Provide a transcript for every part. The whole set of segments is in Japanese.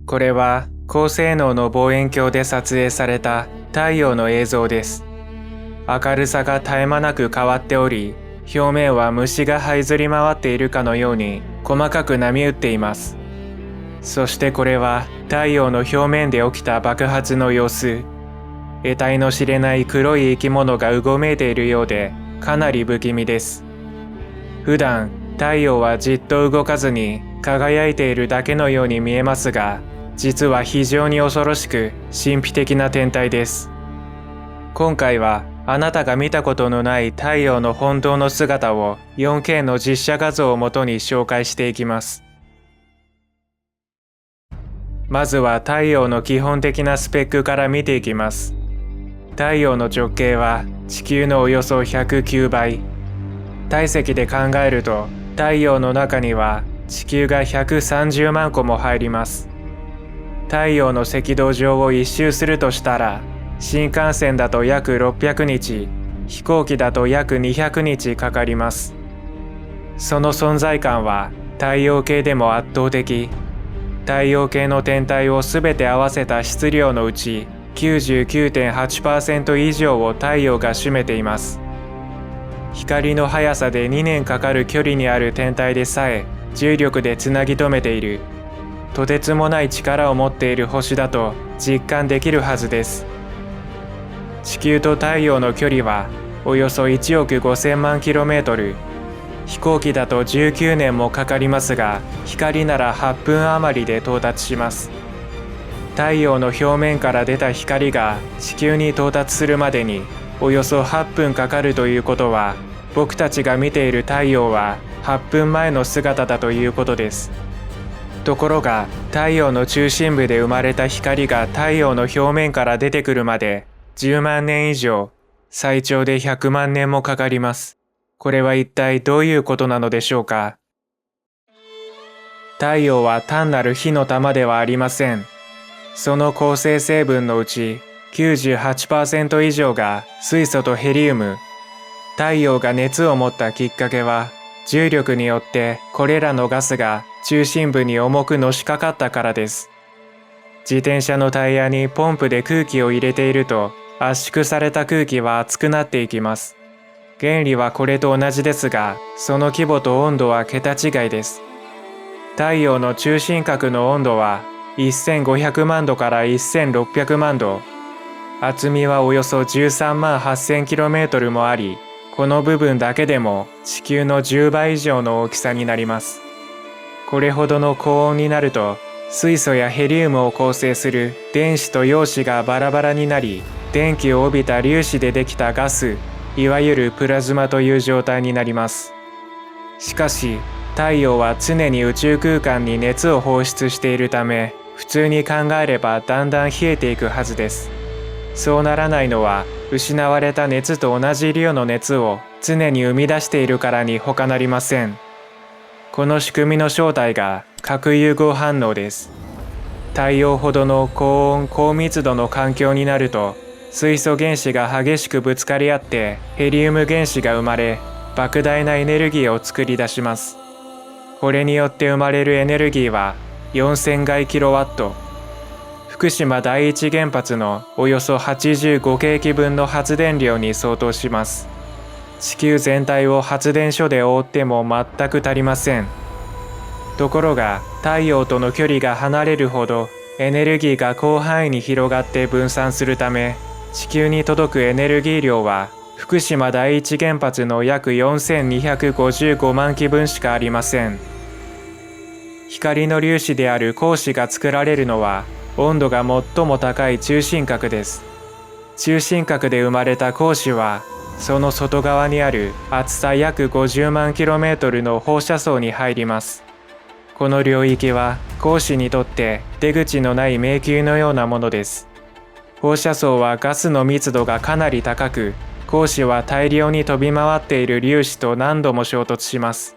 これは高性能の望遠鏡で撮影された太陽の映像です。明るさが絶え間なく変わっており、表面は虫が這いずり回っているかのように細かく波打っています。そしてこれは太陽の表面で起きた爆発の様子。得体の知れない黒い生き物がうごめいているようで、かなり不気味です。普段太陽はじっと動かずに輝いているだけのように見えますが、実は非常に恐ろしく神秘的な天体です。今回はあなたが見たことのない太陽の本当の姿を 4K の実写画像をもとに紹介していきます。まずは太陽の基本的なスペックから見ていきます。太陽の直径は地球のおよそ109倍。体積で考えると太陽の中には地球が130万個も入ります。太陽の赤道上を一周するとしたら、新幹線だと約600日、飛行機だと約200日かかります。その存在感は太陽系でも圧倒的。太陽系の天体をすべて合わせた質量のうち 99.8% 以上を太陽が占めています。光の速さで2年かかる距離にある天体でさえ重力でつなぎ止めている。とてつもない力を持っている星だと実感できるはずです。地球と太陽の距離はおよそ1億5000万 km。飛行機だと19年もかかりますが、光なら8分余りで到達します。太陽の表面から出た光が地球に到達するまでにおよそ8分かかるということは、僕たちが見ている太陽は8分前の姿だということです。ところが太陽の中心部で生まれた光が太陽の表面から出てくるまで10万年以上、最長で100万年もかかります。これは一体どういうことなのでしょうか。太陽は単なる火の玉ではありません。その構成成分のうち 98% 以上が水素とヘリウム。太陽が熱を持ったきっかけは、重力によってこれらのガスが中心部に重くのしかかったからです。自転車のタイヤにポンプで空気を入れていると、圧縮された空気は熱くなっていきます。原理はこれと同じですが、その規模と温度は桁違いです。太陽の中心核の温度は1500万度から1600万度。厚みはおよそ13万 8000km もあり、この部分だけでも地球の10倍以上の大きさになります。これほどの高温になると、水素やヘリウムを構成する電子と陽子がバラバラになり、電気を帯びた粒子でできたガス、いわゆるプラズマという状態になります。しかし、太陽は常に宇宙空間に熱を放出しているため、普通に考えればだんだん冷えていくはずです。そうならないのは、失われた熱と同じ量の熱を常に生み出しているからに他なりません。この仕組みの正体が核融合反応です。太陽ほどの高温高密度の環境になると、水素原子が激しくぶつかり合ってヘリウム原子が生まれ、莫大なエネルギーを作り出します。これによって生まれるエネルギーは4000外キロワット。福島第一原発のおよそ85京機分の発電量に相当します。地球全体を発電所で覆っても全く足りません。ところが太陽との距離が離れるほどエネルギーが広範囲に広がって分散するため、地球に届くエネルギー量は福島第一原発の約4255万基分しかありません。光の粒子である光子が作られるのは温度が最も高い中心核です。中心核で生まれた光子はその外側にある厚さ約50万 km の放射層に入ります。この領域は光子にとって出口のない迷宮のようなものです。放射層はガスの密度がかなり高く、光子は大量に飛び回っている粒子と何度も衝突します。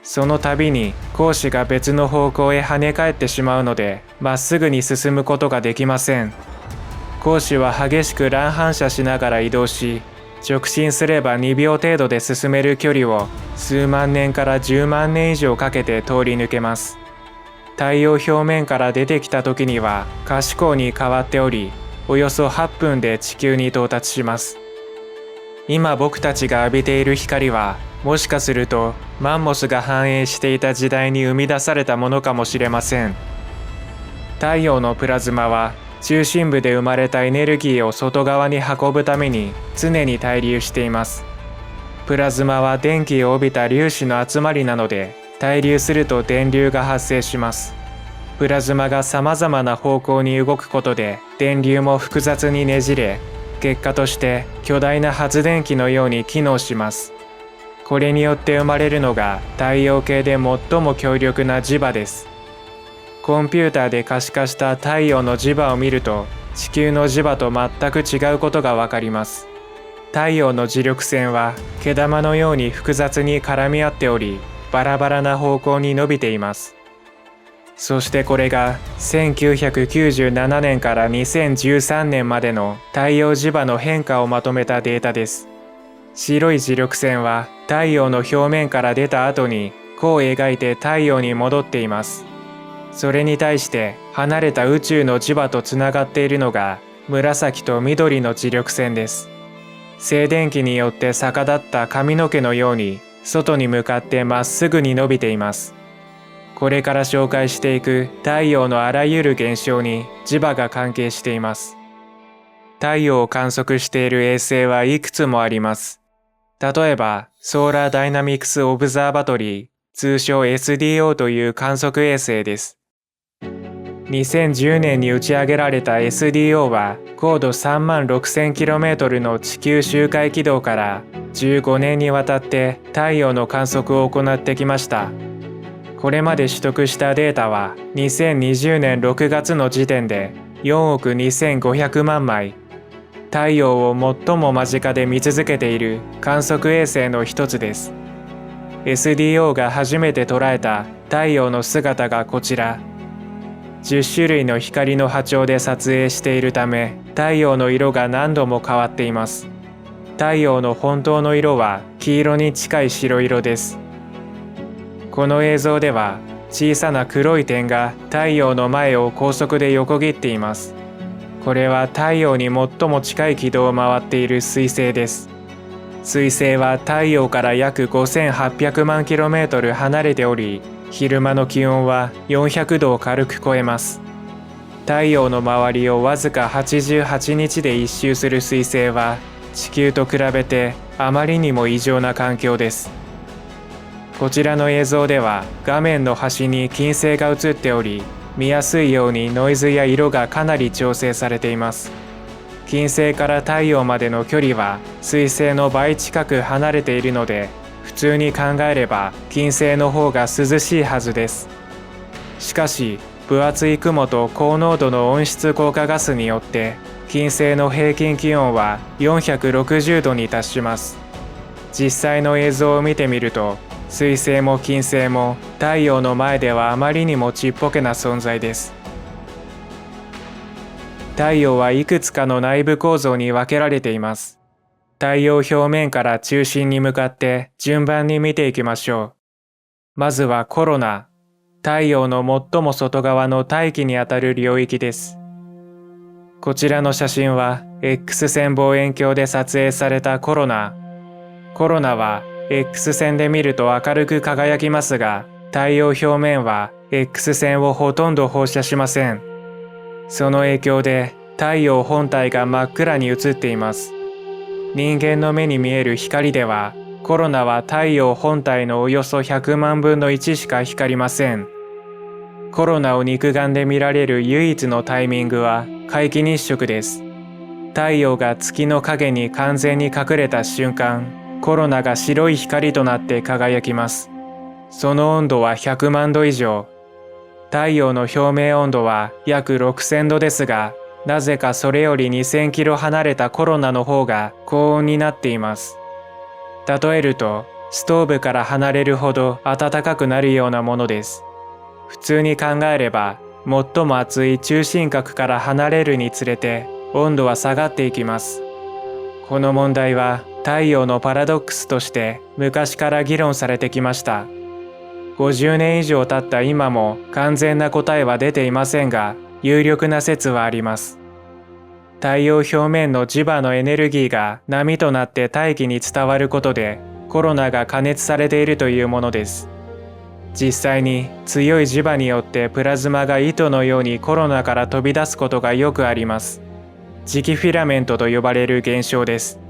その度に光子が別の方向へ跳ね返ってしまうので、まっすぐに進むことができません。光子は激しく乱反射しながら移動し、直進すれば2秒程度で進める距離を数万年から10万年以上かけて通り抜けます。太陽表面から出てきた時には可視光に変わっており、およそ8分で地球に到達します。今僕たちが浴びている光は、もしかするとマンモスが繁栄していた時代に生み出されたものかもしれません。太陽のプラズマは中心部で生まれたエネルギーを外側に運ぶために常に対流しています。プラズマは電気を帯びた粒子の集まりなので、対流すると電流が発生します。プラズマが様々な方向に動くことで電流も複雑にねじれ、結果として巨大な発電機のように機能します。これによって生まれるのが太陽系で最も強力な磁場です。コンピューターで可視化した太陽の磁場を見ると、地球の磁場と全く違うことがわかります。太陽の磁力線は毛玉のように複雑に絡み合っており、バラバラな方向に伸びています。そしてこれが1997年から2013年までの太陽磁場の変化をまとめたデータです。白い磁力線は太陽の表面から出た後に弧を描いて太陽に戻っています。それに対して離れた宇宙の磁場とつながっているのが紫と緑の磁力線です。静電気によって逆立った髪の毛のように外に向かってまっすぐに伸びています。これから紹介していく太陽のあらゆる現象に磁場が関係しています。太陽を観測している衛星はいくつもあります。例えば、ソーラーダイナミクスオブザーバトリー、通称 SDO という観測衛星です。2010年に打ち上げられた SDO は高度 36,000km の地球周回軌道から15年にわたって太陽の観測を行ってきました。これまで取得したデータは2020年6月の時点で4億2500万枚。太陽を最も間近で見続けている観測衛星の一つです。SDO が初めて捉えた太陽の姿がこちら。10種類の光の波長で撮影しているため、太陽の色が何度も変わっています。太陽の本当の色は黄色に近い白色です。この映像では小さな黒い点が太陽の前を高速で横切っています。これは太陽に最も近い軌道を回っている彗星です。彗星は太陽から約5800万 km 離れており、昼間の気温は400度を軽く超えます。太陽の周りをわずか88日で一周する彗星は、地球と比べてあまりにも異常な環境です。こちらの映像では画面の端に金星が映っており、見やすいようにノイズや色がかなり調整されています。金星から太陽までの距離は彗星の倍近く離れているので、普通に考えれば金星の方が涼しいはずです。しかし、分厚い雲と高濃度の温室効果ガスによって金星の平均気温は460度に達します。実際の映像を見てみると、彗星も金星も太陽の前ではあまりにもちっぽけな存在です。太陽はいくつかの内部構造に分けられています。太陽表面から中心に向かって順番に見ていきましょう。まずはコロナ。太陽の最も外側の大気にあたる領域です。こちらの写真は X 線望遠鏡で撮影されたコロナ。コロナは X 線で見ると明るく輝きますが、太陽表面は X 線をほとんど放射しません。その影響で太陽本体が真っ暗に映っています。人間の目に見える光では、コロナは太陽本体のおよそ100万分の1しか光りません。コロナを肉眼で見られる唯一のタイミングは皆既日食です。太陽が月の影に完全に隠れた瞬間、コロナが白い光となって輝きます。その温度は100万度以上。太陽の表面温度は約6000度ですが、なぜかそれより2000キロ離れたコロナの方が高温になっています。例えると、ストーブから離れるほど暖かくなるようなものです。普通に考えれば、最も熱い中心核から離れるにつれて温度は下がっていきます。この問題は太陽のパラドックスとして昔から議論されてきました。50年以上経った今も完全な答えは出ていませんが、有力な説はあります。太陽表面の磁場のエネルギーが波となって大気に伝わることで、コロナが加熱されているというものです。実際に強い磁場によってプラズマが糸のようにコロナから飛び出すことがよくあります。磁気フィラメントと呼ばれる現象です。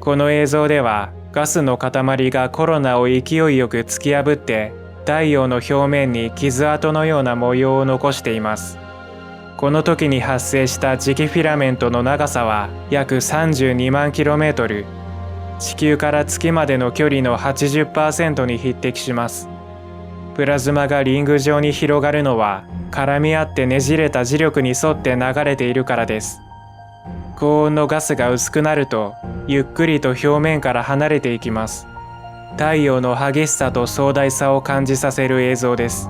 この映像ではガスの塊がコロナを勢いよく突き破って太陽の表面に傷跡のような模様を残しています。この時に発生した磁気フィラメントの長さは約32万 km、地球から月までの距離の 80% に匹敵します。プラズマがリング状に広がるのは絡み合ってねじれた磁力に沿って流れているからです。高温のガスが薄くなるとゆっくりと表面から離れていきます。太陽の激しさと壮大さを感じさせる映像です。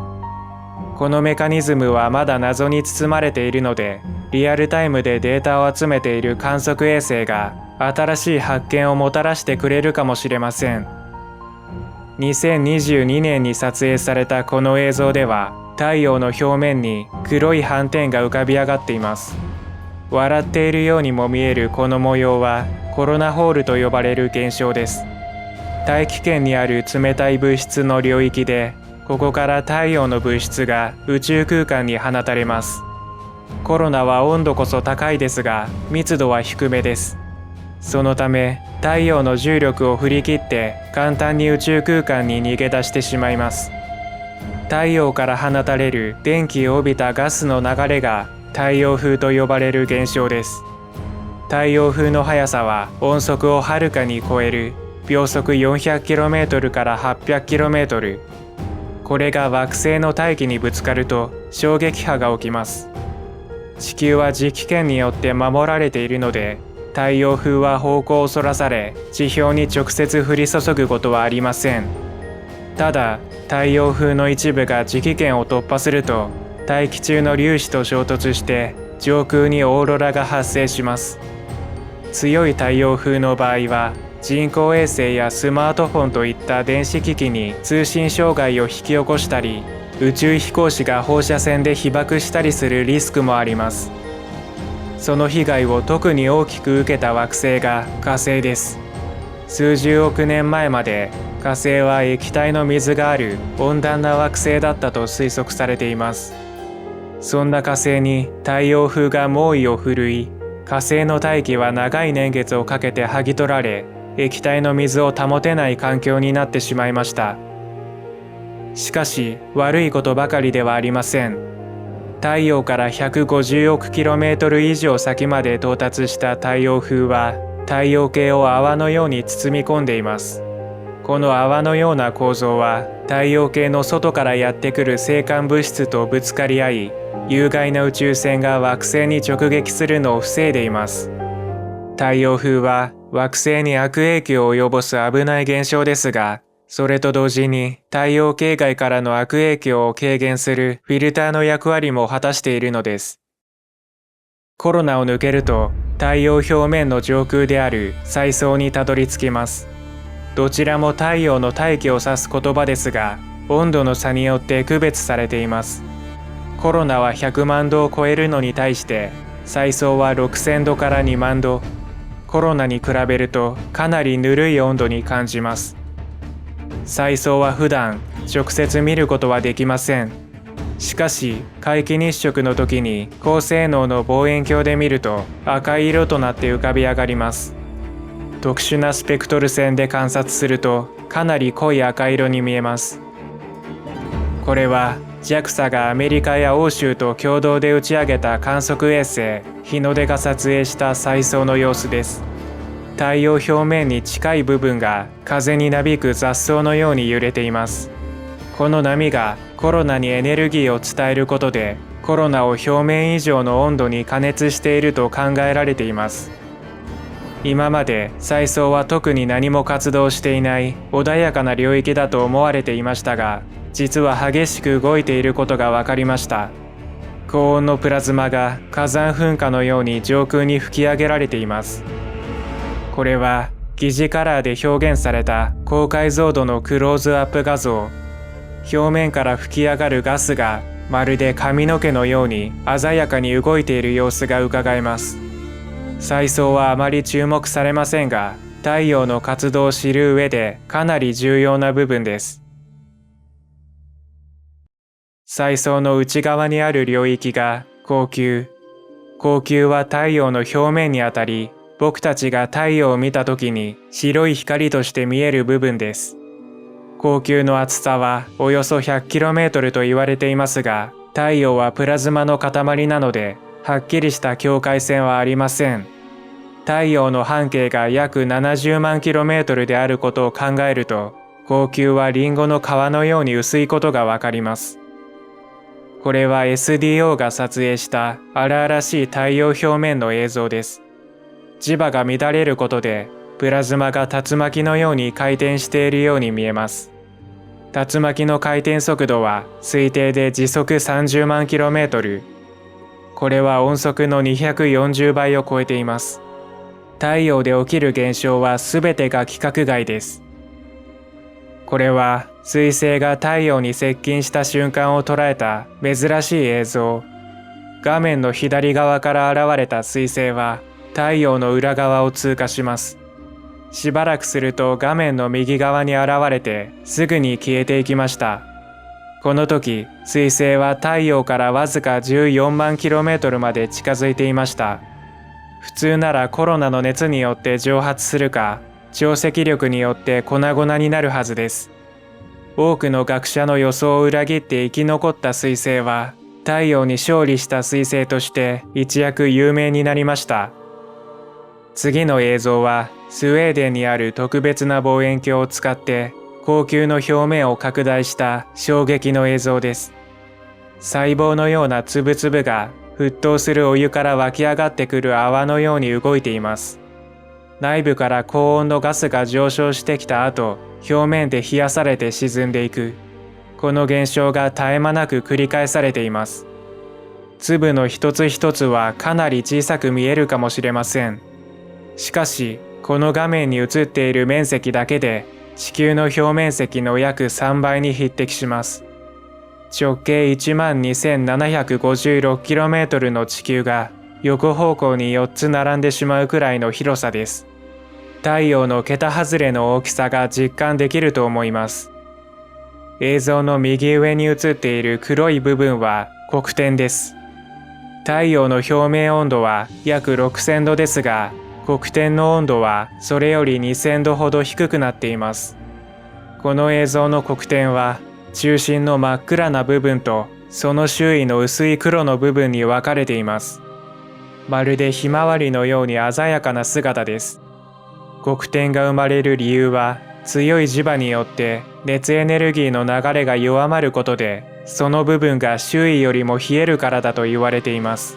このメカニズムはまだ謎に包まれているので、リアルタイムでデータを集めている観測衛星が新しい発見をもたらしてくれるかもしれません。2022年に撮影されたこの映像では、太陽の表面に黒い斑点が浮かび上がっています。笑っているようにも見えるこの模様はコロナホールと呼ばれる現象です。大気圏にある冷たい物質の領域で、ここから太陽の物質が宇宙空間に放たれます。コロナは温度こそ高いですが、密度は低めです。そのため、太陽の重力を振り切って簡単に宇宙空間に逃げ出してしまいます。太陽から放たれる電気を帯びたガスの流れが太陽風と呼ばれる現象です。太陽風の速さは音速をはるかに超える秒速 400km から 800km。これが惑星の大気にぶつかると衝撃波が起きます。地球は磁気圏によって守られているので、太陽風は方向をそらされ、地表に直接降り注ぐことはありません。ただ、太陽風の一部が磁気圏を突破すると、大気中の粒子と衝突して上空にオーロラが発生します。強い太陽風の場合は、人工衛星やスマートフォンといった電子機器に通信障害を引き起こしたり、宇宙飛行士が放射線で被爆したりするリスクもあります。その被害を特に大きく受けた惑星が火星です。数十億年前まで火星は液体の水がある温暖な惑星だったと推測されています。そんな火星に太陽風が猛威を振るい、火星の大気は長い年月をかけて剥ぎ取られ、液体の水を保てない環境になってしまいました。しかし悪いことばかりではありません。太陽から150億 km 以上先まで到達した太陽風は太陽系を泡のように包み込んでいます。この泡のような構造は太陽系の外からやってくる星間物質とぶつかり合い、有害な宇宙船が惑星に直撃するのを防いでいます。太陽風は惑星に悪影響を及ぼす危ない現象ですが、それと同時に太陽系外からの悪影響を軽減するフィルターの役割も果たしているのです。コロナを抜けると太陽表面の上空である彩層にたどり着きます。どちらも太陽の大気を指す言葉ですが、温度の差によって区別されています。コロナは100万度を超えるのに対して、彩層は6000度から2万度。コロナに比べるとかなりぬるい温度に感じます。彩層は普段直接見ることはできません。しかし皆既日食の時に高性能の望遠鏡で見ると赤い色となって浮かび上がります。特殊なスペクトル線で観察するとかなり濃い赤色に見えます。これは JAXA がアメリカや欧州と共同で打ち上げた観測衛星日の出が撮影した彩層の様子です。太陽表面に近い部分が風になびく雑草のように揺れています。この波がコロナにエネルギーを伝えることで、コロナを表面以上の温度に加熱していると考えられています。今まで彩層は特に何も活動していない穏やかな領域だと思われていましたが、実は激しく動いていることが分かりました。高温のプラズマが火山噴火のように上空に吹き上げられています。これは疑似カラーで表現された高解像度のクローズアップ画像。表面から吹き上がるガスがまるで髪の毛のように鮮やかに動いている様子がうかがえます。彩層はあまり注目されませんが、太陽の活動を知る上でかなり重要な部分です。彩層の内側にある領域が光球。光球は太陽の表面にあたり、僕たちが太陽を見た時に白い光として見える部分です。光球の厚さはおよそ 100km と言われていますが、太陽はプラズマの塊なので、はっきりした境界線はありません。太陽の半径が約70万 km であることを考えると、光球はリンゴの皮のように薄いことがわかります。これは SDO が撮影した荒々しい太陽表面の映像です。磁場が乱れることで、プラズマが竜巻のように回転しているように見えます。竜巻の回転速度は推定で時速30万 km。これは音速の240倍を超えています。太陽で起きる現象はすべてが規格外です。これは彗星が太陽に接近した瞬間を捉えた珍しい映像。画面の左側から現れた彗星は太陽の裏側を通過します。しばらくすると画面の右側に現れてすぐに消えていきました。この時、彗星は太陽からわずか14万 km まで近づいていました。普通ならコロナの熱によって蒸発するか、潮汐力によって粉々になるはずです。多くの学者の予想を裏切って生き残った彗星は、太陽に勝利した彗星として一躍有名になりました。次の映像は、スウェーデンにある特別な望遠鏡を使って、光球の表面を拡大した衝撃の映像です。細胞のような粒々が沸騰するお湯から湧き上がってくる泡のように動いています。内部から高温のガスが上昇してきた後、表面で冷やされて沈んでいく。この現象が絶え間なく繰り返されています。粒の一つ一つはかなり小さく見えるかもしれません。しかし、この画面に映っている面積だけで、地球の表面積の約3倍に匹敵します。直径 12,756km の地球が横方向に4つ並んでしまうくらいの広さです。太陽の桁外れの大きさが実感できると思います。映像の右上に映っている黒い部分は黒点です。太陽の表面温度は約6000度ですが、黒点の温度はそれより2000度ほど低くなっています。この映像の黒点は、中心の真っ暗な部分とその周囲の薄い黒の部分に分かれています。まるでひまわりのように鮮やかな姿です。黒点が生まれる理由は、強い磁場によって熱エネルギーの流れが弱まることで、その部分が周囲よりも冷えるからだと言われています。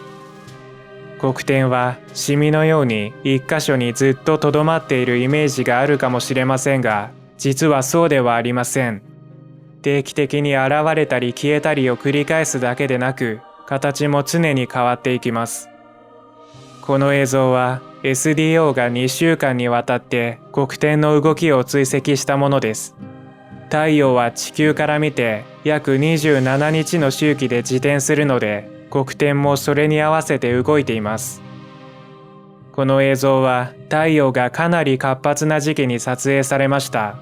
黒点はシミのように一箇所にずっととどまっているイメージがあるかもしれませんが、実はそうではありません。定期的に現れたり消えたりを繰り返すだけでなく、形も常に変わっていきます。この映像は SDO が2週間にわたって黒点の動きを追跡したものです。太陽は地球から見て約27日の周期で自転するので、黒点もそれに合わせて動いています。この映像は太陽がかなり活発な時期に撮影されました。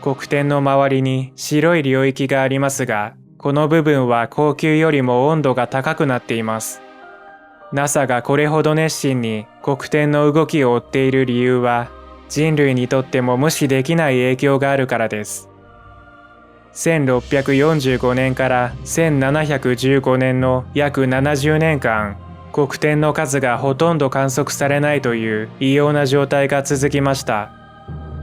黒点の周りに白い領域がありますが、この部分は光球よりも温度が高くなっています。NASA がこれほど熱心に黒点の動きを追っている理由は、人類にとっても無視できない影響があるからです。1645年から1715年の約70年間、黒点の数がほとんど観測されないという異様な状態が続きました。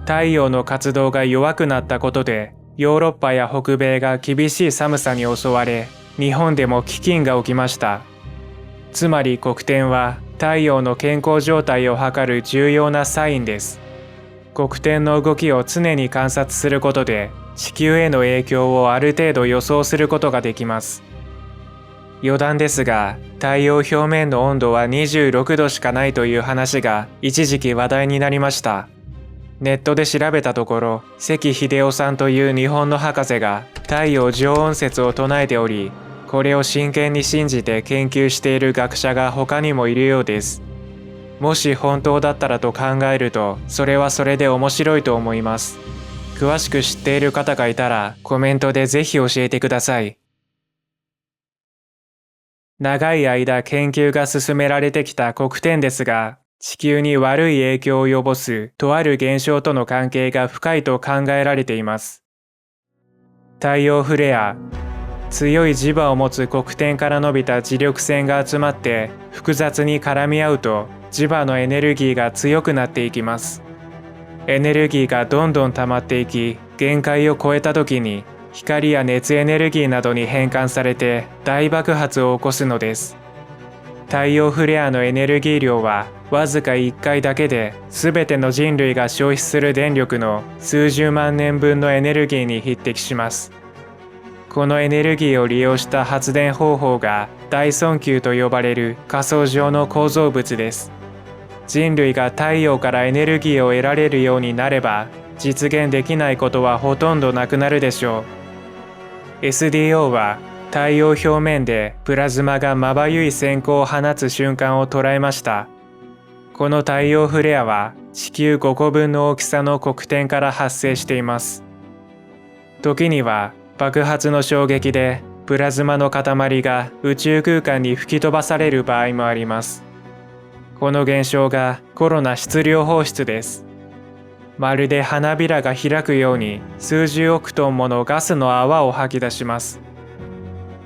太陽の活動が弱くなったことで、ヨーロッパや北米が厳しい寒さに襲われ、日本でも飢饉が起きました。つまり黒点は太陽の健康状態を測る重要なサインです。黒点の動きを常に観察することで、地球への影響をある程度予想することができます。余談ですが、太陽表面の温度は26度しかないという話が一時期話題になりました。ネットで調べたところ、関秀夫さんという日本の博士が太陽常温説を唱えており、これを真剣に信じて研究している学者が他にもいるようです。もし本当だったらと考えると、それはそれで面白いと思います。詳しく知っている方がいたらコメントでぜひ教えてください。長い間研究が進められてきた黒点ですが、地球に悪い影響を及ぼすとある現象との関係が深いと考えられています。太陽フレア。強い磁場を持つ黒点から伸びた磁力線が集まって複雑に絡み合うと、磁場のエネルギーが強くなっていきます。エネルギーがどんどん溜まっていき、限界を超えた時に光や熱エネルギーなどに変換されて大爆発を起こすのです。太陽フレアのエネルギー量はわずか1回だけで全ての人類が消費する電力の数十万年分のエネルギーに匹敵します。このエネルギーを利用した発電方法が大損球と呼ばれる仮想上の構造物です。人類が太陽からエネルギーを得られるようになれば、実現できないことはほとんどなくなるでしょう。SDO は太陽表面でプラズマがまばゆい閃光を放つ瞬間を捉えました。この太陽フレアは地球5個分の大きさの黒点から発生しています。時には爆発の衝撃でプラズマの塊が宇宙空間に吹き飛ばされる場合もあります。この現象がコロナ質量放出です。まるで花びらが開くように数十億トンものガスの泡を吐き出します。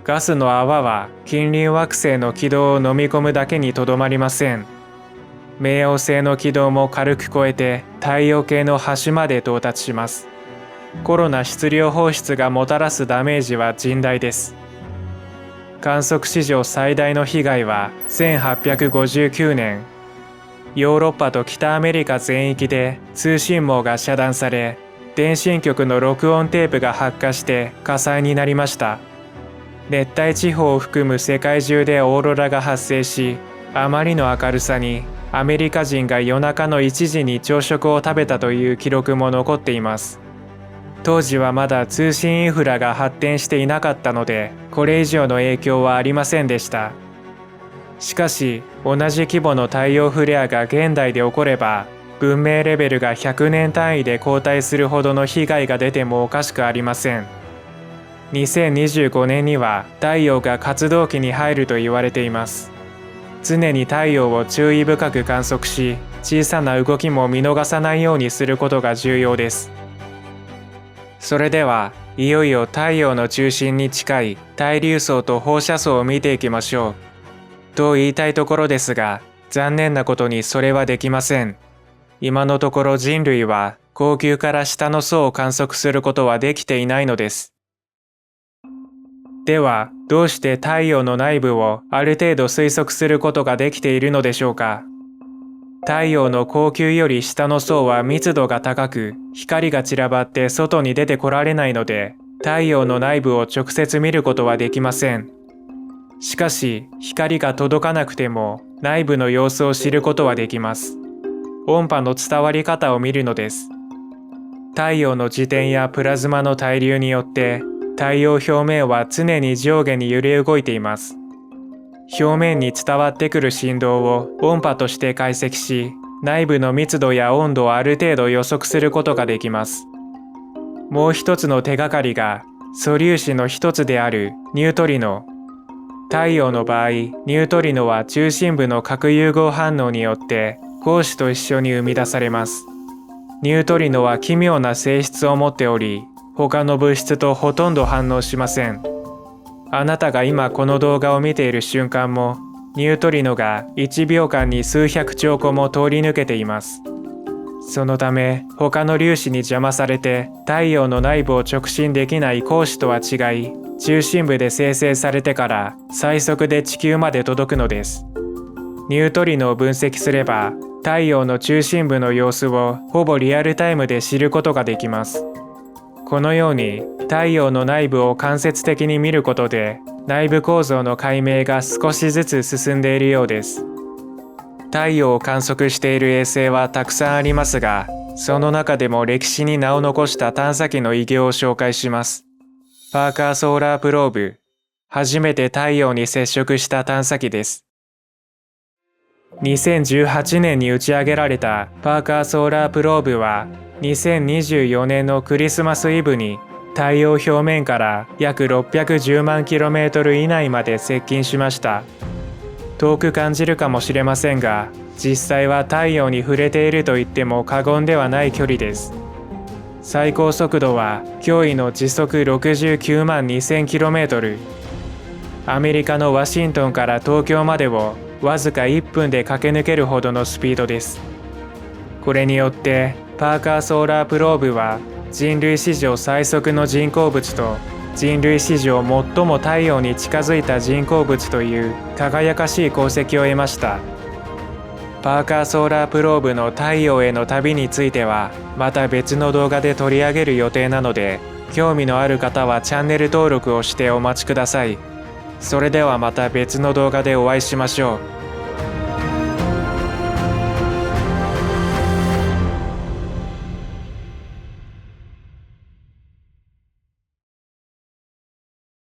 ガスの泡は近隣惑星の軌道を飲み込むだけにとどまりません。冥王星の軌道も軽く超えて太陽系の端まで到達します。コロナ質量放出がもたらすダメージは甚大です。観測史上最大の被害は1859年、ヨーロッパと北アメリカ全域で通信網が遮断され、電信局の録音テープが発火して火災になりました。熱帯地方を含む世界中でオーロラが発生し、あまりの明るさにアメリカ人が夜中の1時に朝食を食べたという記録も残っています。当時はまだ通信インフラが発展していなかったので、これ以上の影響はありませんでした。しかし、同じ規模の太陽フレアが現代で起これば、文明レベルが100年単位で後退するほどの被害が出てもおかしくありません。2025年には太陽が活動期に入ると言われています。常に太陽を注意深く観測し、小さな動きも見逃さないようにすることが重要です。それではいよいよ太陽の中心に近い対流層と放射層を見ていきましょう。と言いたいところですが、残念なことにそれはできません。今のところ人類は光球から下の層を観測することはできていないのです。では、どうして太陽の内部をある程度推測することができているのでしょうか。太陽の光球より下の層は密度が高く、光が散らばって外に出てこられないので、太陽の内部を直接見ることはできません。しかし、光が届かなくても内部の様子を知ることはできます。音波の伝わり方を見るのです。太陽の自転やプラズマの対流によって、太陽表面は常に上下に揺れ動いています。表面に伝わってくる振動を音波として解析し、内部の密度や温度をある程度予測することができます。もう一つの手がかりが素粒子の一つであるニュートリノ。太陽の場合、ニュートリノは中心部の核融合反応によって光子と一緒に生み出されます。ニュートリノは奇妙な性質を持っており、他の物質とほとんど反応しません。あなたが今この動画を見ている瞬間も、ニュートリノが1秒間に数百兆個も通り抜けています。そのため、他の粒子に邪魔されて太陽の内部を直進できない光子とは違い、中心部で生成されてから最速で地球まで届くのです。ニュートリノを分析すれば、太陽の中心部の様子をほぼリアルタイムで知ることができます。このように太陽の内部を間接的に見ることで内部構造の解明が少しずつ進んでいるようです。太陽を観測している衛星はたくさんありますが、その中でも歴史に名を残した探査機の偉業を紹介します。パーカーソーラープローブ、初めて太陽に接触した探査機です。2018年に打ち上げられたパーカーソーラープローブは、2024年のクリスマスイブに太陽表面から約610万 km 以内まで接近しました。遠く感じるかもしれませんが、実際は太陽に触れていると言っても過言ではない距離です。最高速度は驚異の時速69万 2000km。アメリカのワシントンから東京までをわずか1分で駆け抜けるほどのスピードです。これによってパーカーソーラープローブは人類史上最速の人工物と人類史上最も太陽に近づいた人工物という輝かしい功績を得ました。パーカーソーラープローブの太陽への旅についてはまた別の動画で取り上げる予定なので、興味のある方はチャンネル登録をしてお待ちください。それではまた別の動画でお会いしましょう。